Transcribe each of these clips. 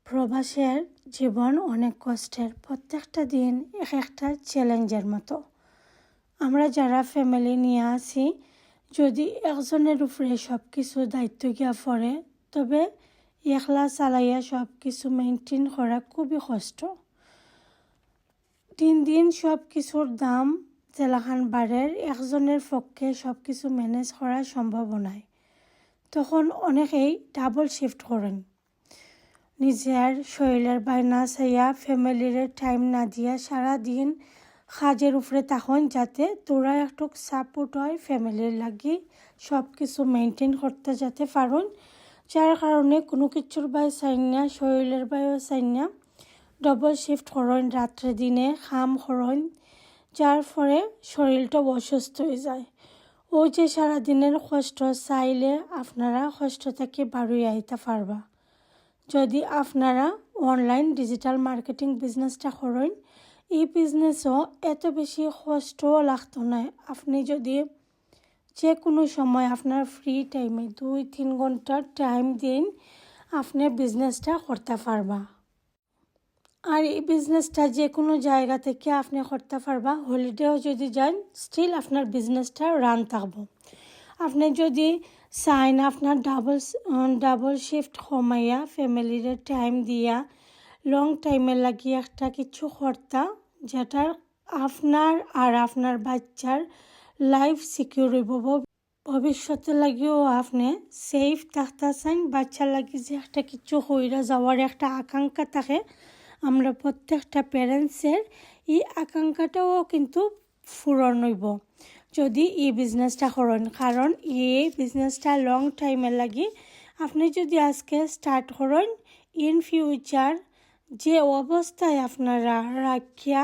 প্রবাসের জীবন অনেক কষ্টের। প্রত্যেকটা দিন এক একটা চ্যালেঞ্জের মতো। আমরা যারা ফ্যামিলি নিয়ে আছি, যদি একজনের উপরে সব কিছু দায়িত্ব গিয়া পড়ে, তবে একলা চালাইয়া সব কিছু মেনটেন করা খুবই কষ্ট। দিন দিন সব কিছুর দাম জেলাখান বাড়ের, একজনের পক্ষে সব কিছু ম্যানেজ করা সম্ভব নয়। তখন অনেকেই ডাবল শিফট করেন। নিজের শরীরের বায়না চাইয়া ফ্যামিলির টাইম না দিয়া সারাদিন কাজের উপরে তখন যাতে তোরা একটু সাপোর্ট হয় ফ্যামিলির লাগি সব কিছু মেনটেন করতে যাতে পারুন, যার কারণে কোনো কিছুর বাই চাই না, শরীরের বাইও চাই না, ডবল শিফট করেন, রাত্রে দিনে কাম করেন, যার ফলে শরীরটা অসুস্থ হয়ে যায়। ও যে সারাদিনের কষ্ট চাইলে আপনারা কষ্ট থেকে বাড়িয়ে আইতে পারবা। যদি আপনারা অনলাইন ডিজিটাল মার্কেটিং বিজনেসটা করেন, এই বিজনেসও এত বেশি কষ্টও লাগতো না। আপনি যদি যে কোনো সময় আপনার ফ্রি টাইমে 2-3 ঘন্টার টাইম দিন, আপনি বিজনেসটা করতে পারবা। আর এই বিজনেসটা যে কোনো জায়গা থেকে আপনি করতে পারবা। হলিডেও যদি যান, স্টিল আপনার বিজনেসটা রান থাকবো। আপনি যদি চান আপনার ডাবল শিফট কমাইয়া ফ্যামিলির টাইম দিয়া লং টাইমে লাগিয়ে একটা কিছু করতা, যেটার আপনার আর আপনার বাচ্চার লাইফ সিকিউর হইব, ভবিষ্যতে লাগিয়েও আপনি সেফ থাকতে চান, বাচ্চার লাগি যে একটা কিছু হইরা যাওয়ার একটা আকাঙ্ক্ষা থাকে, আমরা প্রত্যেকটা প্যারেন্টসের এই আকাঙ্ক্ষাটাও কিন্তু পূরণ হইব যদি এই বিজনেসটা করেন। কারণ এই বিজনেসটা লং টাইমের লাগি আপনি যদি আজকে স্টার্ট করেন, ইন ফিউচার যে অবস্থায় আপনারা রাখিয়া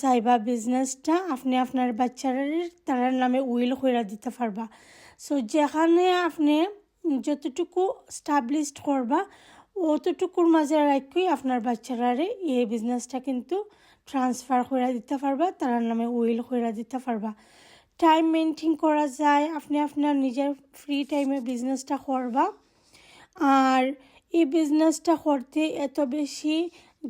যাইবা বিজনেসটা, আপনি আপনার বাচ্চাদের তার নামে উইল করে দিতে পারবা। সো যেখানে আপনি যতটুকু স্টাবলিশড করবা, অতটুকুর মাঝে রাখি আপনার বাচ্চারারে এই বিজনেসটা কিন্তু ট্রান্সফার করে দিতে পারবা, তার নামে উইল করে দিতে পারবা। টাইম মেনটেন করা যায়, আপনি আপনার নিজের ফ্রি টাইমে বিজনেসটা করবা। আর এই বিজনেসটা করতে এত বেশি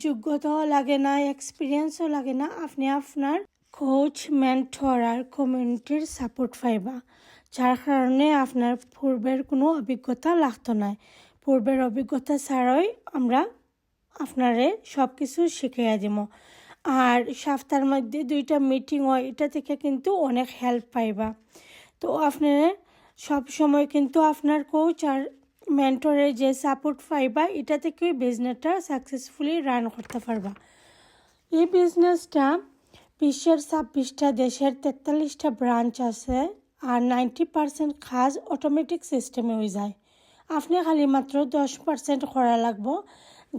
যোগ্যতাও লাগে না, এক্সপিরিয়েন্সও লাগে না। আপনি আপনার কোচ, মেন্টর আর কমিউনিটির সাপোর্ট পাইবা, যার কারণে আপনার পূর্বের কোনো অভিজ্ঞতা লাগতো না। পূর্বের অভিজ্ঞতা ছাড়াই আমরা আপনারে সব কিছু শিখিয়ে দিব। আর সপ্তাহের মধ্যে 2টা মিটিং হয়, এটা থেকে কিন্তু অনেক হেল্প পাইবা। তো আপনার সব সময় কিন্তু আপনার কোচ আর মেন্টরের যে সাপোর্ট পাইবা, এটা থেকে বিজনেসটা সাকসেসফুলি রান করতে পারবা। এই বিজনেসটা বিশ্বের 26টা দেশের 43টা ব্রাঞ্চ আছে, আর 90% কাজ অটোমেটিক সিস্টেমে হয়ে যায়। আপনি খালি মাত্র 10% করা লাগবো,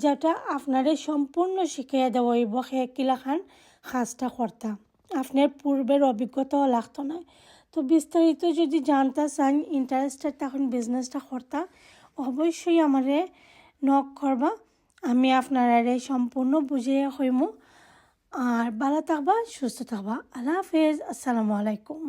যেটা আপনারে সম্পূর্ণ শিখিয়ে দেওয়া হইব কিলাখান কাজটা করতা। আপনার পূর্বের অভিজ্ঞতাও লাগতো না। তো বিস্তারিত যদি জানতে চান, ইন্টারেস্টেড তখন বিজনেসটা করতা, অবশ্যই আমারে নক করবা। আমি আপনারা সম্পূর্ণ বুঝিয়ে হইমু। আর ভালো থাকবা, সুস্থ থাকবা। আল্লাহ হাফেজ, আসসালামু আলাইকুম।